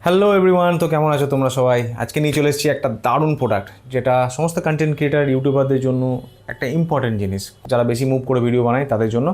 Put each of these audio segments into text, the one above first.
Hello everyone, তো কেমন আছো তোমরা সবাই? আজকে নিয়ে চলে এসেছি একটা দারুণ প্রোডাক্ট, যেটা সমস্ত কন্টেন্ট ক্রিয়েটার ইউটিউবারদের জন্য একটা ইম্পর্টেন্ট জিনিস, যারা বেশি মুভ করে ভিডিও বানায় তাদের জন্য।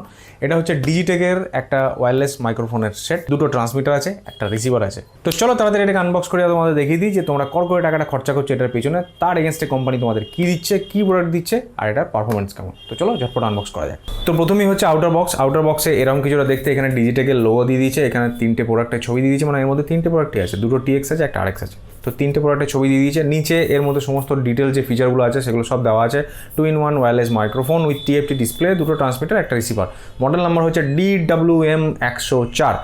এটা হচ্ছে ডিজিটেকের একটা ওয়্যারলেস মাইক্রোফোনের সেট, দুটো ট্রান্সমিটার আছে, একটা রিসিভার আছে। তো চলো তাড়াতাড়ি এটাকে আনবক্স করে তোমাদের দেখিয়ে দিই যে তোমরা করে টাকাটা খরচা করছো এটার পিছনে, তার এগেনস্টে কোম্পানি তোমাদের কী দিচ্ছে, কী প্রোডাক্ট দিচ্ছে, আর এটার পারফরমেন্স কেমন। তো চলো ঝটপট আনবক্স করা যায়। তো প্রথমেই হচ্ছে আউটার বক্স। আউটার বক্সে এরকম কিছুটা দেখতে, এখানে ডিজিটেকের লোগো দিয়ে দিয়েছে, এখানে তিনটে প্রোডাক্টের ছবি দিয়ে দিয়েছে, মানে এর মধ্যে তিনটে প্রোডাক্টই আছে, দুটো টিএক্স আছে, একটা আরএক্স আছে। তো তিনটে প্রোডাক্টের ছবি দিয়ে দিয়েছে। নিচে এর মধ্যে সমস্ত ডিটেল যে ফিচারগুলো আছে সেগুলো সব দেওয়া আছে। 2-in-1 wireless microphone with TFT display, দুটো ট্রান্সমিটার, একটা রিসিভার। মডেল নাম্বার হচ্ছে DWM 104।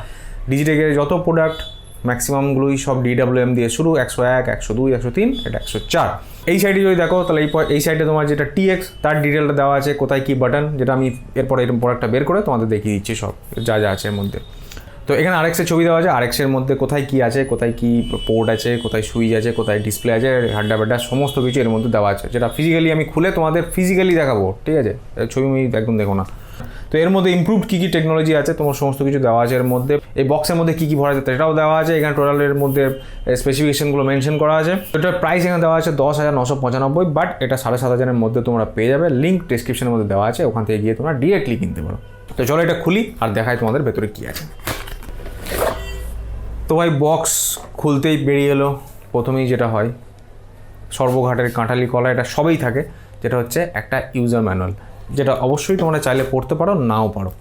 ডিজিটেকের যত প্রোডাক্ট ম্যাক্সিমামগুলোই সব DWM দিয়ে শুরু, 101, 102, 103, এটা 104। এই সাইডে যদি দেখো তাহলে এই সাইডে তোমার যেটা টিএক্স তার ডিটেলটা দেওয়া আছে, কোথায় কী বাটন, যেটা আমি এরপরে এরকম প্রোডাক্টটা বের করে তোমাদের দেখিয়ে দিচ্ছি সব যা যা আছে এর মধ্যে। তো এখানে আরএক্সের ছবি দেওয়া আছে, আরএক্সের মধ্যে কোথায় কী আছে, কোথায় কী পোর্ট আছে, কোথায় সুইচ আছে, কোথায় ডিসপ্লে আছে, হাড্ডা বাড্ডা সমস্ত কিছু এর মধ্যে দেওয়া আছে, যেটা ফিজিক্যালি আমি খুলে তোমাদের ফিজিক্যালি দেখাবো, ঠিক আছে? ছবি আমি একদম দেখো না। তো এর মধ্যে ইমপ্রুভড কী কী টেকনোলজি আছে তোমার সমস্ত কিছু দেওয়া আছে এর মধ্যে। এই বক্সের মধ্যে কী কী ভরা যেত এটাও দেওয়া আছে। এখানে টোটালের মধ্যে স্পেসিফিকেশনগুলো মেনশন করা আছে। এটার প্রাইস এখানে দেওয়া আছে 10,995, বাট এটা 7,500-এর মধ্যে তোমরা পেয়ে যাবে। লিঙ্ক ডেসক্রিপশনের মধ্যে দেওয়া আছে, ওখান থেকে গিয়ে তোমরা ডিরেক্টলি কিনতে পারো। তো চলো এটা খুলি আর দেখাই তোমাদের ভেতরে কী আছে। তো ভাই বক্স খুলতেই বেরিয়ে এলো প্রথমেই যেটা হয়, সর্বঘাটের কাঁঠালি কলা, এটা সবেই থাকে, যেটা হচ্ছে একটা ইউজার ম্যানুয়াল, যেটা অবশ্যই তোমরা চাইলে পড়তে পারো, নাও পারো।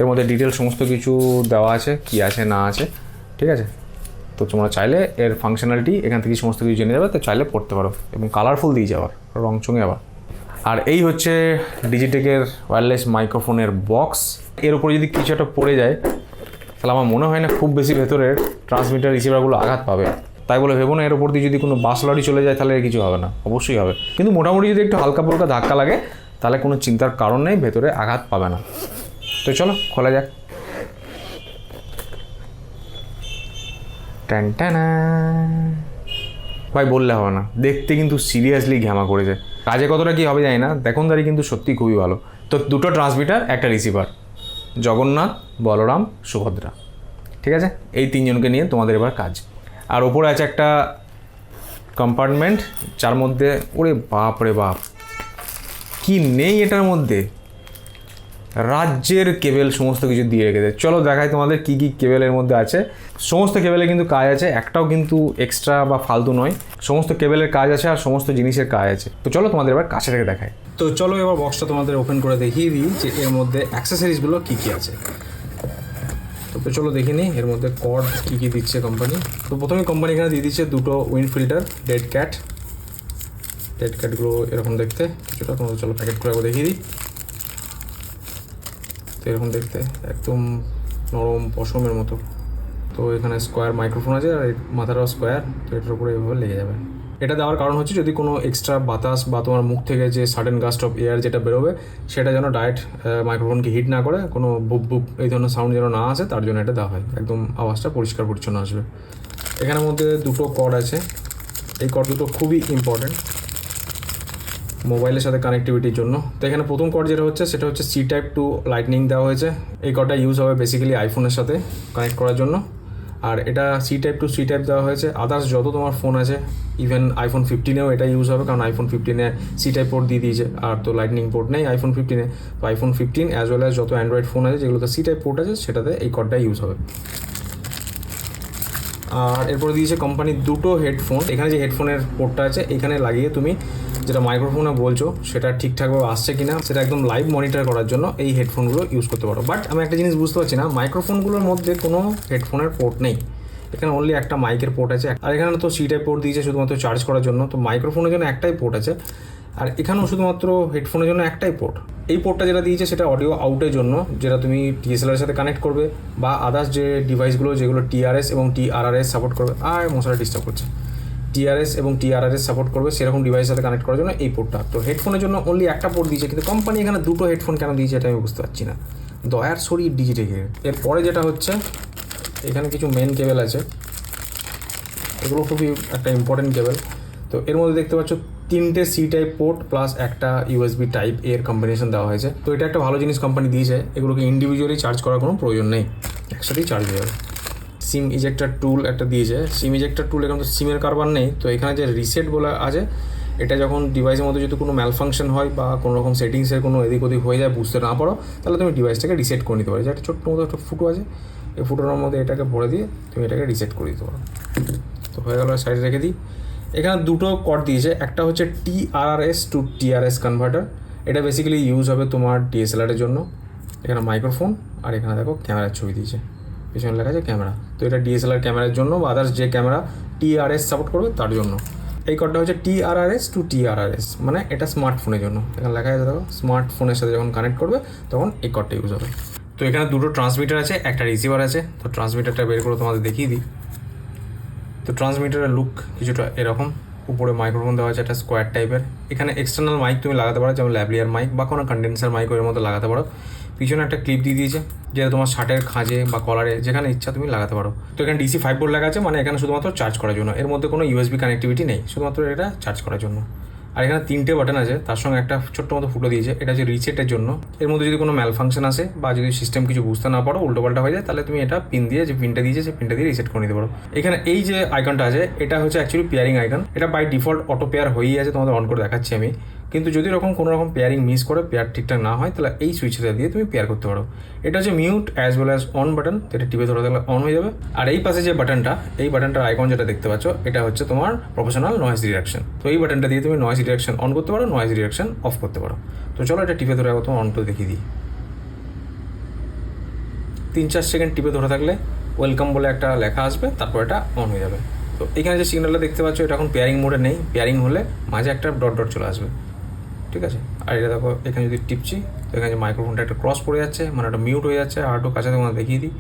এর মধ্যে ডিটেল সমস্ত কিছু দেওয়া আছে, কি আছে না আছে, ঠিক আছে? তো তোমরা চাইলে এর ফাংশনালিটি এখান থেকে সমস্ত কিছু জেনে যাবে, তো চাইলে পড়তে পারো, এবং কালারফুল দিয়ে যাবার রংচঙে আবার। আর এই হচ্ছে ডিজিটেকের ওয়্যারলেস মাইক্রোফোনের বক্স। এর উপরে যদি কিছু একটা পড়ে যায় তাহলে আমার মনে হয় না খুব বেশি ভেতরের ট্রান্সমিটার রিসিভারগুলো আঘাত পাবে, তাই বলে ভেবো না এর উপর দিয়ে যদি কোনো বাস লরি চলে যায় তাহলে কিছু হবে না, অবশ্যই হবে। কিন্তু মোটামুটি যদি একটু হালকা ফুলকা ধাক্কা লাগে তাহলে কোনো চিন্তার কারণ নেই, ভেতরে আঘাত পাবে না। তো চলো খোলা যাক। টানটানা ভাই, বললে হবে না, দেখতে কিন্তু সিরিয়াসলি ঘ্যামা করেছে। কাজে কতটা কী হবে জানি না, দেখনদারি কিন্তু সত্যি খুবই ভালো। তো দুটো ট্রান্সমিটার, একটা রিসিভার, জগন্নাথ, বলরাম, সুভদ্রা, ঠিক আছে? এই তিনজনকে নিয়ে তোমাদের এবার কাজ। আর ওপরে আছে একটা কম্পার্টমেন্ট, যার মধ্যে ওরে বাপ রে বাপ, কি নেই এটার মধ্যে, রাজ্যের কেবেল সমস্ত কিছু দিয়ে রেখেছে। চলো দেখাই তোমাদের কী কী কেবেলের মধ্যে আছে। সমস্ত কেবেলে কিন্তু কাজ আছে, একটাও কিন্তু এক্সট্রা বা ফালতু নয়, সমস্ত কেবেলের কাজ আছে আর সমস্ত জিনিসের কাজ আছে। তো চলো তোমাদের এবার কাছে থেকে দেখাই। তো চলো এবার বক্সটা তোমাদের ওপেন করে দেখিয়ে দিই যে এর মধ্যে অ্যাক্সেসরিজগুলো কী কী আছে। তো চলো দেখে নিই এর মধ্যে কর্ড কী কী দিচ্ছে কোম্পানি। তো প্রথমে কোম্পানি এখানে দিয়ে দিচ্ছে দুটো উইন্ড ফিল্টার, ডেড ক্যাটগুলো এরকম দেখতে কিছুটা, তোমাদের চলো প্যাকেট করে দেখিয়ে দিই। তো এরকম দেখতে একদম নরম পশমের মতো। তো এখানে স্কোয়ার মাইক্রোফোন আছে আর মাথাটাও স্কোয়ার, তো এটার উপরে এইভাবে লেগে যাবে। এটা দেওয়ার কারণ হচ্ছে যদি কোনো এক্সট্রা বাতাস বা তোমার মুখ থেকে যে সাডেন গাস্ট অফ এয়ার যেটা বেরোবে সেটা যেন ডাইরেক্ট মাইক্রোফোনকে হিট না করে, কোনো বুপ বুপ এই ধরনের সাউন্ড যেন না আসে, তার জন্য এটা দেওয়া হয়, একদম আওয়াজটা পরিষ্কার পরিচ্ছন্ন আসবে। এখানের মধ্যে দুটো কর্ড আছে, এই কর্ড দুটো খুবই ইম্পর্টেন্ট মোবাইলের সাথে কানেক্টিভিটির জন্য। তো এখানে প্রথম কর্ড যেটা হচ্ছে সেটা হচ্ছে C-Type টু লাইটনিং দেওয়া হয়েছে। এই কর্ডটা ইউজ হবে বেসিক্যালি আইফোনের সাথে কানেক্ট করার জন্য, আর এটা C-Type টু C-Type দেওয়া হয়েছে। আদার্স যত তোমার ফোন আছে, ইভেন iPhone 15-এও এটা ইউজ হবে, কারণ iPhone 15-এ C-Type পোর্ট দিয়ে দিয়েছে, আর তো লাইটনিং পোর্ট নেই iPhone 15-এ। তো iPhone 15 অ্যাজ ওয়েল অ্যাজ যত অ্যান্ড্রয়েড ফোন আছে যেগুলোতে C-Type পোর্ট আছে সেটাতে এই কর্ডটা ইউজ হবে। আর এরপরে দিয়েছে কোম্পানি দুটো হেডফোন। এখানে যে হেডফোনের পোর্টটা আছে এখানে লাগিয়ে তুমি যেটা মাইক্রোফোনে বলছো সেটা ঠিকঠাকভাবে আসছে কিনা সেটা একদম লাইভ মনিটর করার জন্য এই হেডফোনগুলো ইউজ করতে পারো। বাট আমি একটা জিনিস বুঝতে পারছি না, মাইক্রোফোনগুলোর মধ্যে কোনো হেডফোনের পোর্ট নেই, এখানে অনলি একটা মাইকের পোর্ট আছে। আর এখানে তো C-Type পোর্ট দিয়েছে শুধুমাত্র চার্জ করার জন্য, তো মাইক্রোফোনের জন্য একটাই পোর্ট আছে, আর এখানেও শুধুমাত্র হেডফোনের জন্য একটাই পোর্ট। এই পোর্টটা যেটা দিয়েছে সেটা অডিও আউটের জন্য, যেটা তুমি DSLR-এর সাথে কানেক্ট করবে বা আদার্স যে ডিভাইসগুলো যেগুলো TRS এবং TRRS সাপোর্ট করবে, আর মশাটা ডিস্টার্ব করছে, TRS এবং TRRS সাপোর্ট করবে সেরকম ডিভাইসের সাথে কানেক্ট করার জন্য এই পোর্টটা। তো হেডফোনের জন্য অনলি একটা পোর্ট দিয়েছে, কিন্তু কোম্পানি এখানে দুটো হেডফোন কেন দিয়েছে এটা আমি বুঝতে পারছি না, দয়ার শরীর ডিজিটেকের। এরপরে যেটা হচ্ছে এখানে কিছু মেন কেবেল আছে, এগুলো খুবই একটা ইম্পর্টেন্ট কেবেল। তো এর মধ্যে দেখতে পাচ্ছ তিনটে C-Type পোর্ট প্লাস একটা USB Type এর কম্বিনেশন দেওয়া হয়েছে। তো এটা একটা ভালো জিনিস কোম্পানি দিয়েছে, এগুলোকে ইন্ডিভিজুয়ালি চার্জ করার কোনো প্রয়োজন নেই, একসাথেই চার্জ হয়ে যাবে। সিম ইজেক্টার টুল একটা দিয়েছে। সিম ইজেক্টার টুল এখন তো সিমের কারবার নেই, তো এখানে যে রিসেট বলে আছে, এটা যখন ডিভাইসের মধ্যে যদি কোনো ম্যালফাংশন হয় বা কোনো রকম সেটিংসের কোনো এদিক ওদিক হয়ে যায়, বুঝতে না পারো, তাহলে তুমি ডিভাইসটাকে রিসেট করে নিতে পারো। যে একটা ছোট্ট মতো একটা ফুটো আছে, এই ফুটোর মধ্যে এটাকে ভরে দিয়ে তুমি এটাকে রিসেট করে দিতে পারো। তো হয়ে গেল, সাইডে রেখে দিই। এখানে দুটো কর্ড দিয়েছে, একটা হচ্ছে TRRS টু TRS কনভার্টার। এটা বেসিক্যালি ইউজ হবে তোমার DSLR-এর জন্য। এখানে মাইক্রোফোন আর এখানে দেখো ক্যামেরার ছবি দিয়েছে, পেছনে লেখা আছে ক্যামেরা। তো এটা DSLR ক্যামেরার জন্য বা আদার্স যে ক্যামেরা TRS সাপোর্ট করবে তার জন্য। এই কর্ডটা হচ্ছে TRRS টু TRRS, মানে এটা স্মার্টফোনের জন্য। এখানে লেখা আছে দেখো, স্মার্টফোনের সাথে যখন কানেক্ট করবে তখন এই কর্ডটা ইউজ হবে। তো এখানে দুটো ট্রান্সমিটার আছে, একটা রিসিভার আছে। তো ট্রান্সমিটারটা বের করে তোমাদের দেখিয়ে দিই। তো ট্রান্সমিটারের লুক কিছুটা এরকম, উপরে মাইক্রোফোন দেওয়া আছে একটা স্কোয়ার টাইপের। এখানে এক্সটার্নাল মাইক তুমি লাগাতে পারো, যেমন ল্যাভলিয়ার মাইক বা কোনো কন্ডেন্সার মাইক এর মধ্যে লাগাতে পারো। পিছনে একটা ক্লিপ দিয়ে দিয়েছে, যেটা তোমার শার্টের খাঁজে বা কলারে যেখানে ইচ্ছা তুমি লাগাতে পারো। তো এখানে DC 5 ভোল্ট লেখা আছে, মানে এখানে শুধুমাত্র চার্জ করার জন্য। এর মধ্যে কোনো USB কানেক্টিভিটি নেই, শুধুমাত্র এটা চার্জ করার জন্য। আর এখানে 3টে বাটন আছে, তার সঙ্গে একটা ছোট্ট মতো ফুটো দিয়েছে, এটা হচ্ছে রিসেটের জন্য। এর মধ্যে যদি কোনো ম্যালফাংশন আসে বা যদি সিস্টেম কিছু বুঝতে না পারো, উল্টোপাল্টা হয়ে যায়, তাহলে তুমি এটা পিন দিয়ে, যে পিনটা দিয়েছে সেই পিনটা দিয়ে রিসেট করে নিতে পারো। এখানে এই যে আইকনটা আছে, এটা হচ্ছে অ্যাকচুয়ালি পেয়ারিং আইকন। এটা বাই ডিফল্ট অটো পেয়ার হয়েই আছে, তোমাদের অন করে দেখাচ্ছি আমি। কিন্তু যদি কোনো রকম পেয়ারিং মিস করে, পেয়ার ঠিকঠাক না হয়, তাহলে এই সুইচটা দিয়ে তুমি পেয়ার করতে পারো। এটা হচ্ছে mute as well as on button, এটা টিপে ধরে থাকলে অন হয়ে যাবে। আর এই পাশে যে বাটনটা, এই বাটনটার আইকন যেটা দেখতে পাচ্ছ, এটা হচ্ছে তোমার প্রফেশনাল নয়েজ রিডাকশন। তো এই বাটনটা দিয়ে তুমি নয়েজ রিডাকশন অন করতে পারো, নয়েজ রিডাকশন অফ করতে পারো। তো চলো এটা টিপে ধরে তোমার অন করে দেখিয়ে দিই। 3-4 সেকেন্ড টিপে ধরে থাকলে ওয়েলকাম বলে একটা লেখা আসবে, তারপর এটা অন হয়ে যাবে। তো এখানে যে সিগন্যালটা দেখতে পাচ্ছ, এটা এখন পেয়ারিং মোডে নেই। পেয়ারিং হলে মাঝে একটা ডট ডট চলে আসবে, ঠিক আছে। আর এটা দেখো, এখানে যদি টিপছি, তো এখানে যে মাইক্রোফোনটা একটা ক্রস পড়ে যাচ্ছে, মানে একটা মিউট হয়ে যাচ্ছে। আর একটু কাছে তোমার দেখিয়ে দিই,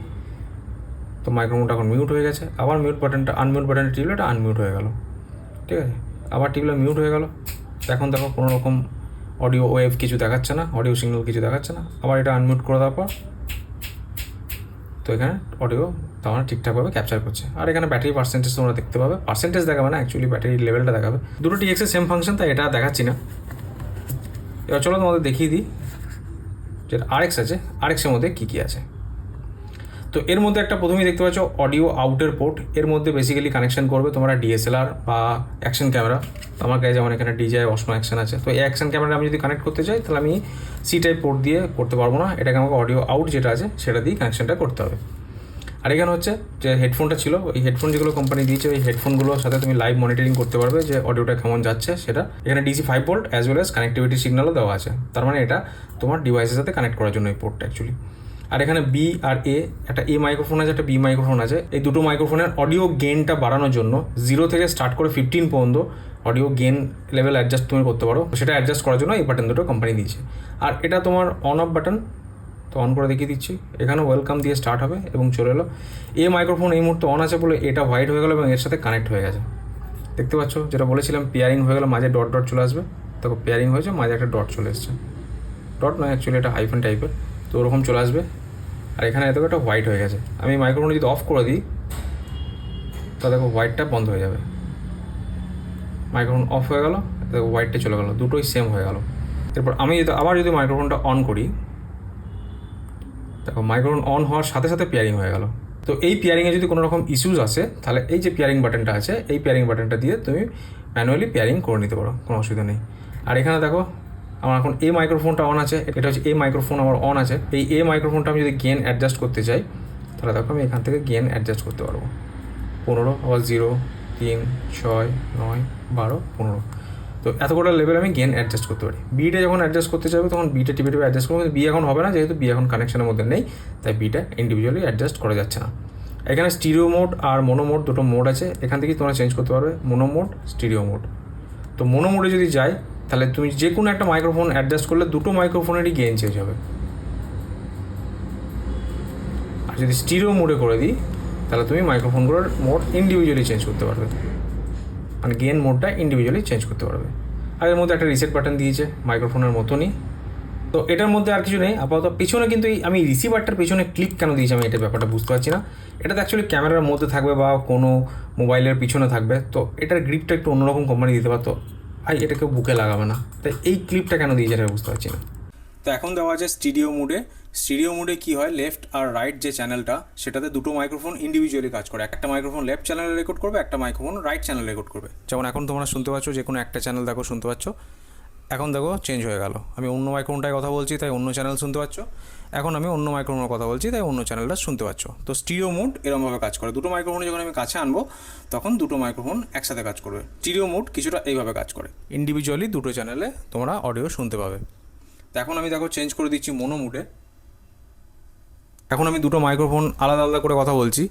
তো মাইক্রোফোনটা এখন মিউট হয়ে গেছে। আবার মিউট বাটনটা, আনমিউট বাটনটা টিপলে এটা আনমিউট হয়ে গেল, ঠিক আছে। আবার টিপলে মিউট হয়ে গেল। এখন দেখো কোনো রকম অডিও ওয়েভ কিছু দেখাচ্ছে না, অডিও সিগন্যাল কিছু দেখাচ্ছে না। আবার এটা আনমিউট করে দেওয়ার পর তো এখানে অডিও তোমার ঠিকঠাকভাবে ক্যাপচার করছে। আর এখানে ব্যাটারি পার্সেন্টেজ তোমরা দেখতে পাবে, পার্সেন্টেজ দেখাবে না, অ্যাকচুয়ালি ব্যাটারি লেভেলটা দেখাবে। দুটো TX-এর সেম ফাংশন, তাই এটা দেখাচ্ছি না। এবার চলো তোমাদের দেখিয়ে দিই যে RX আছে, RX-এর মধ্যে কী কী আছে। তো এর মধ্যে একটা প্রথমেই দেখতে পাচ্ছ অডিও আউটের পোর্ট। এর মধ্যে বেসিক্যালি কানেকশন করবে তোমরা DSLR বা অ্যাকশন ক্যামেরা। আমার কাছে যেমন এখানে DJI Osmo অ্যাকশন আছে, তো এই অ্যাকশন ক্যামেরা আমি যদি কানেক্ট করতে চাই, তাহলে আমি C টাইপ পোর্ট দিয়ে করতে পারবো না, এটাকে আমাকে অডিও আউট যেটা আছে সেটা দিয়ে কানেকশনটা করতে হবে। আর এখানে হচ্ছে যে হেডফোনটা ছিল, ওই হেডফোন যেগুলো কোম্পানি দিয়েছে, ওই হেডফোনগুলোর সাথে তুমি লাইভ মনিটরিং করতে পারবে যে অডিওটা কেমন যাচ্ছে সেটা। এখানে DC 5 volt as well as connectivity সিগন্যালও দেওয়া আছে, তার মানে এটা তোমার ডিভাইসের সাথে কানেক্ট করার জন্য এই পোর্টটা অ্যাকচুয়ালি। আর এখানে B আর A, একটা A মাইক্রোফোন আছে, একটা B মাইক্রোফোন আছে। এই দুটো মাইক্রোফোনের অডিও গেনটা বাড়ানোর জন্য 0 থেকে স্টার্ট করে 15 পর্যন্ত অডিও গেন লেভেল অ্যাডজাস্ট তুমি করতে পারো। সেটা অ্যাডজাস্ট করার জন্য এই বাটন দুটো কোম্পানি দিয়েছে। আর এটা তোমার অন অফ বাটন, তো অন করে দেখিয়ে দিচ্ছি। এখানে ওয়েলকাম দিয়ে স্টার্ট হবে এবং চলে এলো। A মাইক্রোফোন এই মুহূর্তে অন আছে বলে এটা হোয়াইট হয়ে গেলো এবং এর সাথে কানেক্ট হয়ে গেছে। দেখতে পাচ্ছ, যেটা বলেছিলাম পেয়ারিং হয়ে গেলো, মাঝে ডট ডট চলে আসবে। দেখো পেয়ারিং হয়েছে, মাঝে একটা ডট চলে এসছে। ডট নয়, অ্যাকচুয়ালি এটা হাইফেন টাইপের, তো ওরকম চলে আসবে। আর এখানে দেখো একটা হোয়াইট হয়ে গেছে। আমি মাইক্রোফোন যদি অফ করে দিই, তো দেখো হোয়াইটটা বন্ধ হয়ে যাবে। মাইক্রোফোন অফ হয়ে গেল, দেখো হোয়াইটটা চলে গেলো, দুটোই সেম হয়ে গেল। এরপর আমি যদি মাইক্রোফোনটা অন করি, দেখো মাইক্রোফোন অন হওয়ার সাথে সাথে পেয়ারিং হয়ে গেল। তো এই পেয়ারিংয়ে যদি কোনো রকম ইস্যুস আসে, তাহলে এই যে পেয়ারিং বাটনটা আছে, এই পেয়ারিং বাটনটা দিয়ে তুমি ম্যানুয়ালি পেয়ারিং করে নিতে পারো, কোনো অসুবিধা নেই। আর এখানে দেখো আমার এখন A মাইক্রোফোনটা অন আছে, এটা হচ্ছে A মাইক্রোফোন আমার অন আছে। এই A মাইক্রোফোনটা আমি যদি গেন অ্যাডজাস্ট করতে চাই, তাহলে দেখো আমি এখান থেকে গেন অ্যাডজাস্ট করতে পারবো। 15, আবার 0, 3, 6, 9, 12, 15। তো এত কটা লেভেল আমি গেন অ্যাডজাস্ট করতে পারি। বিটা যখন অ্যাডজাস্ট করতে চাইবে, তখন বিটা টিপে অ্যাডজাস্ট করবো। বি এখন হবে না, যেহেতু বি এখন কানেকশনের মধ্যে নেই, তাই বিটা ইন্ডিভিজুয়ালি অ্যাডজাস্ট করা যাচ্ছে না। এখানে স্টিরিও মোড আর মোনো মোড দুটো মোড আছে, এখান থেকেই তোমরা চেঞ্জ করতে পারবে, মোনো মোড, স্টিরিও মোড। তো মোনো মোডে যদি যাই, তাহলে তুমি যে কোনো একটা মাইক্রোফোন অ্যাডজাস্ট করলে দুটো মাইক্রোফোনেরই গেইন চেঞ্জ হবে। আর যদি স্টিরিও মোডে করে দিই, তাহলে তুমি মাইক্রোফোনগুলোর মোড ইন্ডিভিজুয়ালি চেঞ্জ করতে পারবে, মানে গেইন মোডটা ইন্ডিভিজুয়ালি চেঞ্জ করতে পারবে। আর এর মধ্যে একটা রিসেট বাটন দিয়েছে মাইক্রোফোনের মতনই। তো এটার মধ্যে আর কিছু নেই আপাতত। পিছনে কিন্তু আমি রিসিভারটার পিছনে ক্লিপ কেন দিয়েছি আমি এটা ব্যাপারটা বুঝতে পারছি না। এটা তো অ্যাকচুয়ালি ক্যামেরার মধ্যে থাকবে বা কোনো মোবাইলের পিছনে থাকবে, তো এটার গ্রিপটা একটু অন্যরকম কোম্পানি দিতে পারতো। এটা কেউ বুকে লাগাবে না, তাই এই ক্লিপটা কেন দিয়েছে এটা বুঝতে পারছি না। তো এখন দেওয়া আছে স্টিরিও মোডে। স্টিরিও মোডে কী হয়, লেফট আর রাইট যে চ্যানেলটা সেটাতে দুটো মাইক্রোফোন ইন্ডিভিজুয়ালি কাজ করে। একটা মাইক্রোফোন লেফট চ্যানেলে রেকর্ড করবে, একটা মাইক্রোফোন রাইট চ্যানেলে রেকর্ড করবে। যেমন এখন তোমরা শুনতে পাচ্ছ, যে কোনো একটা চ্যানেল দেখো শুনতে পাচ্ছ, এখন দেখো চেঞ্জ হয়ে গেল। আমি অন্য মাইক্রোফোনটায় কথা বলছি তাই অন্য চ্যানেল শুনতে পাচ্ছ, এখন আমি অন্য মাইক্রোফোনের কথা বলছি তাই অন্য চ্যানেলটা শুনতে পাচ্ছ। তো স্টিরিও মোড এরকমভাবে কাজ করে। দুটো মাইক্রোফোন যখন আমি কাছে আনবো তখন দুটো মাইক্রোফোন একসাথে কাজ করবে। স্টিরিও মোড কিছুটা এইভাবে কাজ করে, ইন্ডিভিজুয়ালি দুটো চ্যানেলে তোমরা অডিও শুনতে পাবে। তো এখন আমি দেখো চেঞ্জ করে দিচ্ছি মোনো মোডে। এখন আমি দুটো মাইক্রোফোন আলাদা আলাদা করে কথা বলছি,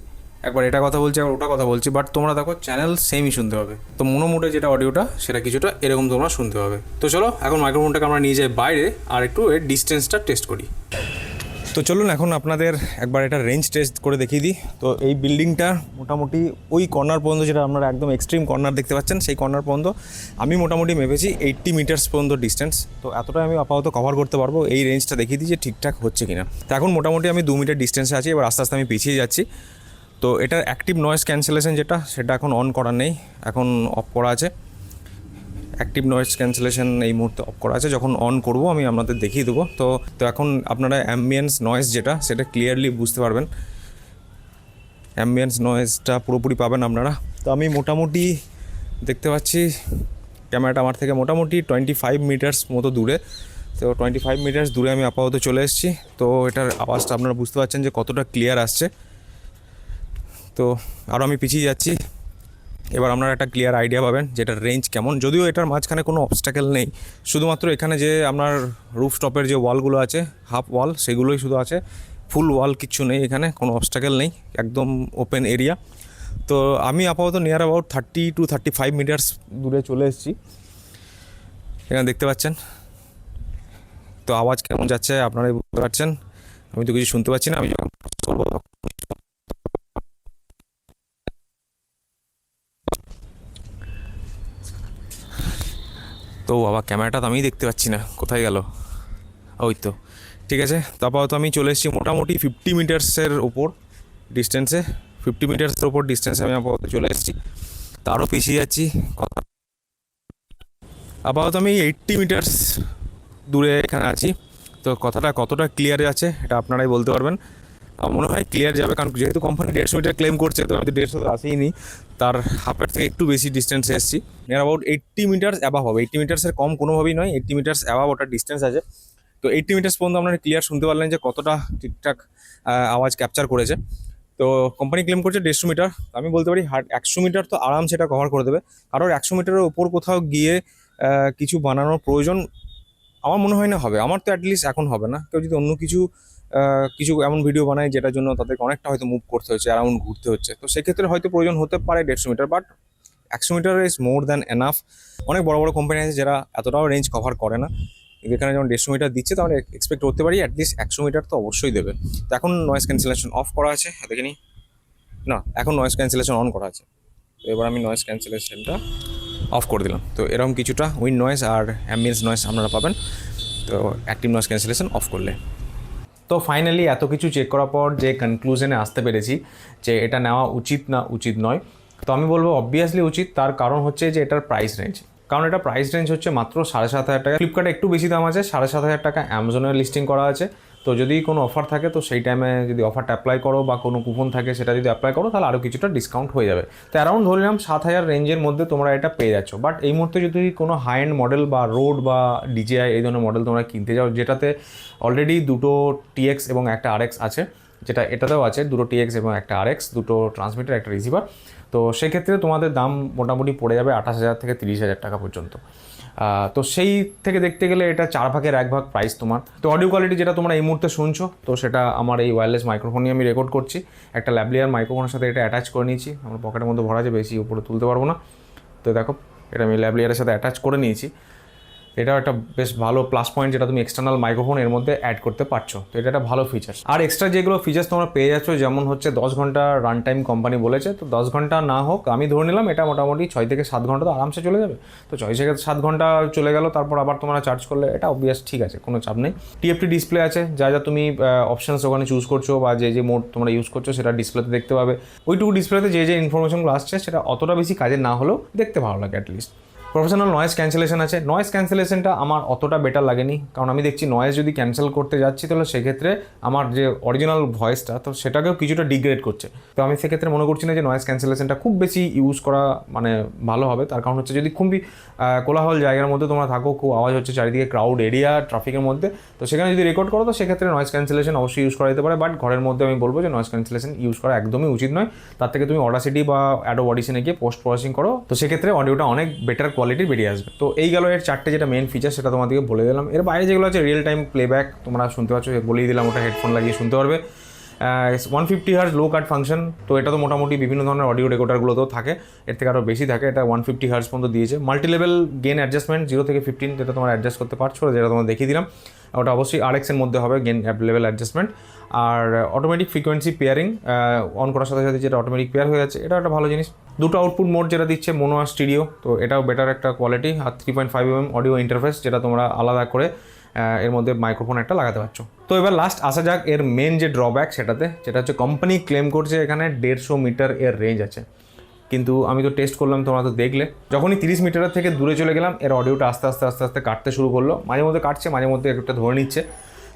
একবার এটা কথা বলছি একবার ওটা কথা বলছি, বাট তোমরা দেখো চ্যানেল সেমই শুনতে পাবে। তো মোনো মোডে যেটা অডিওটা সেটা কিছুটা এরকম তোমরা শুনতে পাবে। তো চলো এখন মাইক্রোফোনটাকে আমরা নিয়ে যাই বাইরে আর একটু এর ডিস্টেন্সটা টেস্ট করি। তো চলুন এখন আপনাদের একবার এটা রেঞ্জ টেস্ট করে দেখিয়ে দিই। তো এই বিল্ডিংটার মোটামুটি ওই কর্নার পর্যন্ত, যেটা আপনারা একদম এক্সট্রিম কর্নার দেখতে পাচ্ছেন, সেই কর্নার পর্যন্ত আমি মোটামুটি মেপেছি 80 মিটার্স পর্যন্ত ডিস্টেন্স। তো এতটাই আমি আপাতত কভার করতে পারবো। এই রেঞ্জটা দেখিয়ে দিই যে ঠিকঠাক হচ্ছে কিনা। তো এখন মোটামুটি আমি 2 মিটার ডিস্টেন্সে আছি। এবার আস্তে আস্তে আমি পিছিয়ে যাচ্ছি। তো এটার অ্যাক্টিভ নয়েজ ক্যান্সেলেশন যেটা, সেটা এখন অন করা নেই, এখন অফ করা আছে। অ্যাক্টিভ নয়েজ ক্যান্সেলেশন এই মুহূর্তে অফ করা আছে। যখন অন করব আমি আপনাদের দেখিয়ে দেবো। তো এখন আপনারা অ্যাম্বিয়েন্স নয়েজ যেটা, সেটা ক্লিয়ারলি বুঝতে পারবেন। অ্যাম্বিয়েন্স নয়েজটা পুরোপুরি পাবেন আপনারা। তো আমি মোটামুটি দেখতে পাচ্ছি ক্যামেরাটা আমার থেকে মোটামুটি 25 মিটার্স মতো দূরে। তো 25 মিটার্স দূরে আমি আপাতত চলে এসেছি। তো এটার আওয়াজটা আপনারা বুঝতে পারছেন যে কতটা ক্লিয়ার আসছে। তো আরও আমি পিছিয়ে যাচ্ছি। এবার আপনারা একটা ক্লিয়ার আইডিয়া পাবেন যে এটার রেঞ্জ কেমন। যদিও এটার মাঝখানে কোনো অবস্ট্যাকেল নেই, শুধুমাত্র এখানে যে আপনার রুফটপের যে ওয়ালগুলো আছে, হাফ ওয়াল, সেগুলোই শুধু আছে। ফুল ওয়াল কিচ্ছু নেই, এখানে কোনো অবস্ট্যাকেল নেই, একদম ওপেন এরিয়া। তো আমি আপাতত নিয়ার অ্যাবাউট 30 to 35 মিটার্স দূরে চলে এসেছি, এখানে দেখতে পাচ্ছেন। তো আওয়াজ কেমন যাচ্ছে আপনারাই বুঝতে পারছেন। আমি তো কিছু শুনতে পাচ্ছি না। আমি যখন বলবো তো বাবা, ক্যামেরাটা তো আমি দেখতে পাচ্ছি না, কোথায় গেল? ওই তো, ঠিক আছে। তো আপাতত আমি চলে এসেছি মোটামুটি 50 মিটার্সের ওপর ডিস্টেন্সে। 50 মিটার্সের ওপর ডিস্টেন্সে আমি আপাতত চলে এসেছি। তারও পিছিয়ে যাচ্ছি। আপাতত আমি 80 মিটার্স দূরে এখানে আছি। তো কথাটা কতটা ক্লিয়ার আছে এটা আপনারাই বলতে পারবেন। মনে হয় ক্লিয়ার যাবে, কারণ যেহেতু কোম্পানি 150 মিটার ক্লেম করছে, তো আমি তো 150 তো আসেইনি, তার হাফের থেকে একটু বেশি ডিস্টেন্সে এসেছি। নিয়ার অ্যাবাউট 80 মিটার্স অ্যাবাভ হবে। 80 মিটার্সের কম কোনোভাবেই নয়, 80 মিটার্স অ্যাবাভ ওটার ডিস্টেন্স আছে। তো 80 মিটার্স পর্যন্ত আপনারা ক্লিয়ার শুনতে পারলেন যে কতটা ঠিকঠাক আওয়াজ ক্যাপচার করেছে। তো কোম্পানি ক্লেম করছে 150 মিটার। আমি বলতে পারি 100 মিটার তো আরাম সেটা কভার করে দেবে। কারোর 100 মিটারের ওপর কোথাও গিয়ে কিছু বানানোর প্রয়োজন আমার মনে হয় না হবে। আমার তো অ্যাটলিস্ট এখন হবে না। কেউ যদি অন্য কিছু এমন ভিডিও বানায় যেটার জন্য তাদেরকে অনেকটা হয়তো মুভ করতে হচ্ছে, অ্যারাউন্ড ঘুরতে হচ্ছে, তো সেক্ষেত্রে হয়তো প্রয়োজন হতে পারে 150 metre, but 100 metre is more than enough. অনেক বড় বড় কোম্পানি আছে যারা এতটাও রেঞ্জ কভার করে না। এখানে যেমন 150 মিটার দিচ্ছে, তাহলে এক্সপেক্ট করতে পারি অ্যাটলিস্ট 100 মিটার তো অবশ্যই দেবে। তো এখন নয়েজ ক্যান্সেলেশন অফ করা আছে, দেখে নিই। না, এখন নয়েজ ক্যান্সেলেশন অন করা আছে। তো এবার আমি নয়েজ ক্যান্সেলেশনটা অফ করে দিলাম। তো এরকম কিছুটা উইন্ড নয়েজ আর অ্যাম্বিয়েন্স নয়েজ আপনারা পাবেন তো অ্যাক্টিভ নয়েজ ক্যান্সেলেশন অফ করলে। তো ফাইনালি এত কিছু চেক করার পর যে কনক্লুশনে আসতে পেরেছি যে এটা নেওয়া উচিত না উচিত নয়, তো আমি বলবো অবভিয়াসলি উচিত। তার কারণ হচ্ছে যে এটার প্রাইস রেঞ্জ, কারণ এটা প্রাইস রেঞ্জ হচ্ছে মাত্র 7,500 টাকা। ফ্লিপকার্টে একটু বেশি দাম আছে, 7,500 টাকা অ্যামাজনে লিস্টিং করা আছে। তো যদি কোনো অফার থাকে তো সেই টাইমে যদি অফারটা অ্যাপ্লাই করো বা কোনো কুপন থাকে সেটা যদি অ্যাপ্লাই করো, তাহলে আরও কিছুটা ডিসকাউন্ট হয়ে যাবে। তো অ্যারাউন্ড ধরে নিলাম 7,000 রেঞ্জের মধ্যে তোমরা এটা পেয়ে যাচ্ছ। বাট এই মুহূর্তে যদি কোনো হাই এন্ড মডেল বা রোড বা ডিজিআই এই ধরনের মডেল তোমরা কিনতে যাও, যেটাতে অলরেডি দুটো টিএক্স এবং একটা আরএক্স আছে, যেটা এটাতেও আছে দুটো টিএক্স এবং একটা আরএক্স, দুটো ট্রান্সমিটার একটা রিসিভার, তো সেক্ষেত্রে তোমাদের দাম মোটামুটি পড়ে যাবে 28,000 থেকে 30,000 টাকা পর্যন্ত। তো সেই থেকে দেখতে গেলে এটা 4 ভাগের 1 ভাগ প্রাইস তোমার। তো অডিও কোয়ালিটি যেটা তোমরা এই মুহূর্তে শুনছো, তো সেটা আমার এই ওয়্যারলেস মাইক্রোফোন নিয়ে আমি রেকর্ড করছি। একটা ল্যাবলিয়ার মাইক্রোফোনের সাথে এটা অ্যাটাচ করে নিয়েছি, আমার পকেটের মধ্যে ভরা আছে, বেশি উপরে তুলতে পারবো না। তো দেখো, এটা আমি ল্যাবলিয়ারের সাথে অ্যাটাচ করে নিয়েছি। এটাও একটা বেশ ভালো প্লাস পয়েন্ট, যেটা তুমি এক্সটার্নাল মাইক্রোফোন এর মধ্যে অ্যাড করতে পারছো। তো এটা একটা ভালো ফিচার্স। আর এক্সট্রা যেগুলো ফিচার্স তোমরা পেয়ে যাচ্ছ, যেমন হচ্ছে 10 ঘন্টা রান টাইম কোম্পানি বলেছে। তো 10 ঘন্টা না হোক, আমি ধরে নিলাম এটা মোটামুটি 6 থেকে 7 ঘন্টা তো আরামসে চলে যাবে। তো 6 থেকে 7 ঘন্টা চলে গেল, তারপর আবার তোমরা চার্জ করলে এটা অবভিয়াস ঠিক আছে, কোনো চাপ নেই। টিএফটি ডিসপ্লে আছে, যা যা তুমি অপশানস ওখানে চুজ করছো বা যে মোড তোমরা ইউজ করছো সেটা ডিসপ্লেতে দেখতে পাবে। ওইটুকু ডিসপ্লেতে যে ইনফরমেশনগুলো আসছে সেটা অতটা বেশি কাজে না হলেও দেখতে ভালো লাগে অ্যাটলিস্ট। প্রফেশনাল নয়েজ ক্যান্সেলেশন আছে। নয়েজ ক্যান্সেলেশনটা আমার অতটা বেটার লাগেনি, কারণ আমি দেখছি নয়েজ যদি ক্যান্সেল করতে যাচ্ছি তাহলে সেক্ষেত্রে আমার যে অরিজিনাল ভয়েসটা তো সেটাকেও কিছুটা ডিগ্রেড করছে। তো আমি সেক্ষেত্রে মনে করছি না যে নয়েজ ক্যান্সেলেশনটা খুব বেশি ইউজ করা মানে ভালো হবে। তার কারণ হচ্ছে যদি খুবই কোলাহল জায়গার মধ্যে তোমরা থাকো, খুব আওয়াজ হচ্ছে চারিদিকে, ক্রাউড এরিয়া, ট্রাফিকের মধ্যে, তো সেখানে যদি রেকর্ড করো তো সেক্ষেত্রে নয়েজ ক্যান্সেলেশন অবশ্যই ইউজ করা যেতে পারে। বাট ঘরের মধ্যে আমি বলবো যে নয়েজ ক্যান্সেলেশন ইউজ করা একদমই উচিত নয়। তার থেকে তুমি অডাসিটি বা অ্যাডোব অডিশনে গিয়ে পোস্ট প্রসেসিং করো, তো সেক্ষেত্রে অডিওটা অনেক বেটার কোয়ালিটির বেরিয়ে আসবে। তো এই গেল এর 4টে যেটা মেন ফিচার, সেটা তোমাদেরকে বলে দিলাম। এর বাইরে যেগুলো আছে রিয়েল টাইম প্লেব্যাক তোমরা শুনতে পাচ্ছ, বলেই দিলাম, ওটা হেডফোন লাগিয়ে শুনতে পারবে। 150 হার্জ লো কাট ফাংশন, তো এটা তো মোটামুটি বিভিন্ন ধরনের অডিও রেকর্ডারগুলোতেও থাকে, এর থেকে আরও বেশি থাকে। এটা 150 হার্জ পর্যন্ত দিয়েছে। মাল্টি লেভেল গেন অ্যাডজাস্টমেন্ট 0 থেকে 15, যেটা তোমরা অ্যাডজাস্ট করতে পারছো, যেটা তোমরা দেখিয়ে দিলাম। ওটা অবশ্যই RX এর মধ্যে হবে গেন লেভেল অ্যাডজাস্টমেন্ট। আর অটোমেটিক ফ্রিকোয়েন্সি পেয়ারিং অন করার সাথে সাথে যেটা অটোমেটিক পেয়ার হয়ে যাচ্ছে, এটা একটা ভালো জিনিস। দুটো আউটপুট মোড যেটা দিচ্ছে, মোনো আর স্টিরিও, তো এটাও বেটার একটা কোয়ালিটি। আর 3.5 mm অডিও ইন্টারফেস, যেটা তোমরা আলাদা করে এর মধ্যে মাইক্রোফোন একটা লাগাতে পারছো। তো এবার লাস্ট আসা যাক এর মেন যে ড্রব্যাক সেটাতে, যেটা হচ্ছে কোম্পানি ক্লেম করছে এখানে 150 মিটার এর রেঞ্জ আছে, কিন্তু আমি তো টেস্ট করলাম, তোমরা তো দেখলে, যখনই 30 মিটারের থেকে দূরে চলে গেলাম এর অডিওটা আস্তে আস্তে আস্তে আস্তে কাটতে শুরু করলো। মাঝে মধ্যে কাটছে, মাঝে মধ্যে একটা ধরে নিচ্ছে।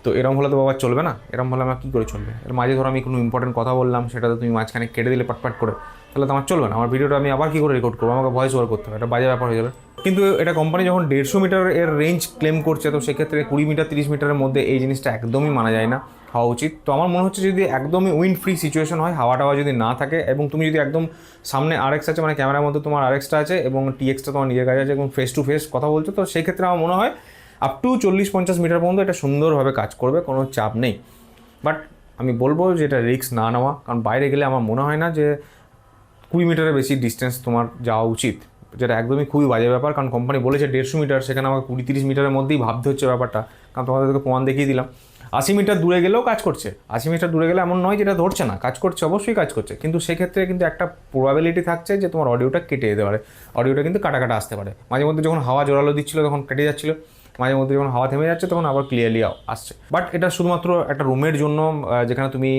তো এরম হলে তো বাবা চলবে না, এরম হলে আমার কী করে চলবে? এর মাঝে ধরো আমি কোনো ইম্পর্টেন্ট কথা বললাম, সেটা তো তুমি মাঝখানে কেটে দিলে পাটপাট করে, তাহলে তো আমার চলবে না। আমার ভিডিওটা আমি আবার কী করে রেকর্ড করবো? আমাকে ভয়েস ওভার করতে হবে, এটা বাজে ব্যাপার হয়ে যাবে। কিন্তু এটা কোম্পানি যখন 150 মিটার এর রেঞ্জ ক্লেম করছে, তো সেক্ষেত্রে 20 মিটার 30 মিটারের মধ্যে এই জিনিসটা একদমই মানা যায় না, হওয়া উচিত। তো আমার মনে হচ্ছে যদি একদমই উইন্ড ফ্রি সিচুয়েশন হয়, হাওয়া টাওয়া যদি না থাকে, এবং তুমি যদি একদম সামনে RX আছে, মানে ক্যামেরার মধ্যে তোমার RXটা আছে এবং TXটা তোমার নিজের কাছে আছে এবং ফেস টু ফেস কথা বলছো, তো সেই ক্ষেত্রে আমার মনে হয় আপ টু 40-50 মিটার পর্যন্ত এটা সুন্দরভাবে কাজ করবে, কোনো চাপ নেই। বাট আমি বলবো যে এটা রিস্ক না নেওয়া, কারণ বাইরে গেলে আমার মনে হয় না যে 20 মিটারের বেশি ডিস্টেন্স তোমার যাওয়া উচিত, যেটা একদমই খুবই বাজে ব্যাপার। কারণ কোম্পানি বলেছে 150 মিটার, সেখানে আমাকে 20-30 মিটারের মধ্যেই ভাবতে হচ্ছে ব্যাপারটা। কারণ তোমাদেরকে প্রমাণ দেখিয়ে দিলাম 80 মিটার দূরে গেলেও কাজ করছে। 80 মিটার দূরে গেলে এমন নয় যেটা ধরছে না, কাজ করছে, অবশ্যই কাজ করছে, কিন্তু সেক্ষেত্রে কিন্তু একটা প্রবাবিলিটি থাকছে যে তোমার অডিওটা কেটে যেতে পারে, অডিওটা কিন্তু কাটা কাটা আসতে পারে। মাঝে মধ্যে যখন হাওয়া জোরালো দিচ্ছিলো তখন কেটে যাচ্ছিলো, মাঝে মধ্যে যখন হাওয়া থেমে যাচ্ছে তখন আবার ক্লিয়ারলি আসছে। বাট এটা শুধুমাত্র একটা রুমের জন্য, যেখানে তুমি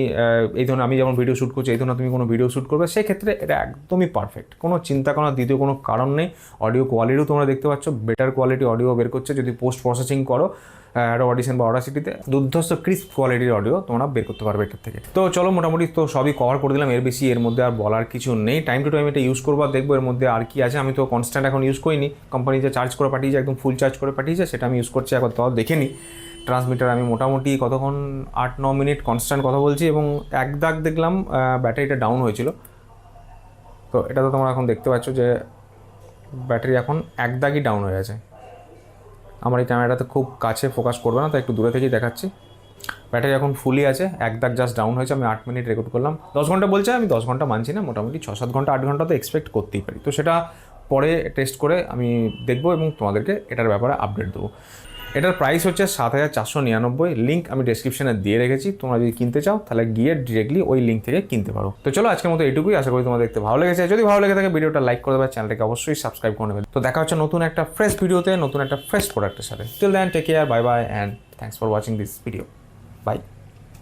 এই ধরনের, আমি যেমন ভিডিও শ্যুট করছি, এই ধরনের তুমি কোনো ভিডিও শ্যুট করবে, সেই ক্ষেত্রে এটা একদমই পারফেক্ট, কোনো চিন্তা করার দ্বিতীয় কোনো কারণ নেই। অডিও কোয়ালিটিও তোমরা দেখতে পাচ্ছ, বেটার কোয়ালিটি অডিও বের করছে। যদি পোস্ট প্রসেসিং করো অ্যাডোব অডিশন বা অডাসিটিতে, দুর্ধর্ষ ক্রিস্প কোয়ালিটির অডিও তোমরা বের করতে পারবে এটার থেকে। তো চলো, মোটামুটি তো সবই কভার করে দিলাম, এর বেশি এর মধ্যে আর বলার কিছু নেই। টাইম টু টাইম এটা ইউজ করবো আর দেখবো এর মধ্যে আর কি আছে। আমি তো কনস্ট্যান্ট এখন ইউজ করিনি, কোম্পানি যে চার্জ করে পাঠিয়েছে, একদম ফুল চার্জ করে পাঠিয়েছে, সেটা আমি ইউজ করছি। একবার তাও দেখে নিই ট্রান্সমিটার আমি মোটামুটি কতক্ষণ 8-9 মিনিট কনস্ট্যান্ট কথা বলছি, এবং এক দাগ দেখলাম ব্যাটারিটা ডাউন হয়েছিল। তো এটা তো তোমরা এখন দেখতে পাচ্ছ যে ব্যাটারি এখন এক দাগই ডাউন হয়ে গেছে। আমার এই ক্যামেরাটাতে খুব কাছে ফোকাস করবে না, তো একটু দূরে থেকেই দেখাচ্ছি। ব্যাটারি এখন ফুলই আছে, এক দাগ জাস্ট ডাউন হয়েছে। আমি 8 মিনিট রেকর্ড করলাম। 10 ঘন্টা বলছে, আমি 10 ঘন্টা মানছি না, মোটামুটি 6-7 ঘন্টা 8 ঘন্টা তো এক্সপেক্ট করতেই পারি। তো সেটা পরে টেস্ট করে আমি দেখবো এবং তোমাদেরকে এটার ব্যাপারে আপডেট দেবো। এটার প্রাইস হচ্ছে 7,499, লিঙ্ক আমি ডেসক্রিপশনে দিয়ে রেখেছি। তোমরা যদি কিনতে চাও তাহলে গিয়ে ডিরেক্টলি ওই লিঙ্ক থেকে কিনতে পারো। তো চলো, আজকের মতো এইটুকুই। আশা করি তোমাদের দেখতে ভালো লেগেছে। যদি ভালো লেগে থাকে ভিডিওটা লাইক করে দেবে, চ্যানেলটাকে অবশ্যই সাবস্ক্রাইব করে নেবে। তো দেখা হচ্ছে নতুন একটা ফ্রেশ ভিডিওতে, নতুন একটা ফ্রেশ প্রোডাক্টের সাথে। Till then take care, bye bye, and thanks for watching this video. By.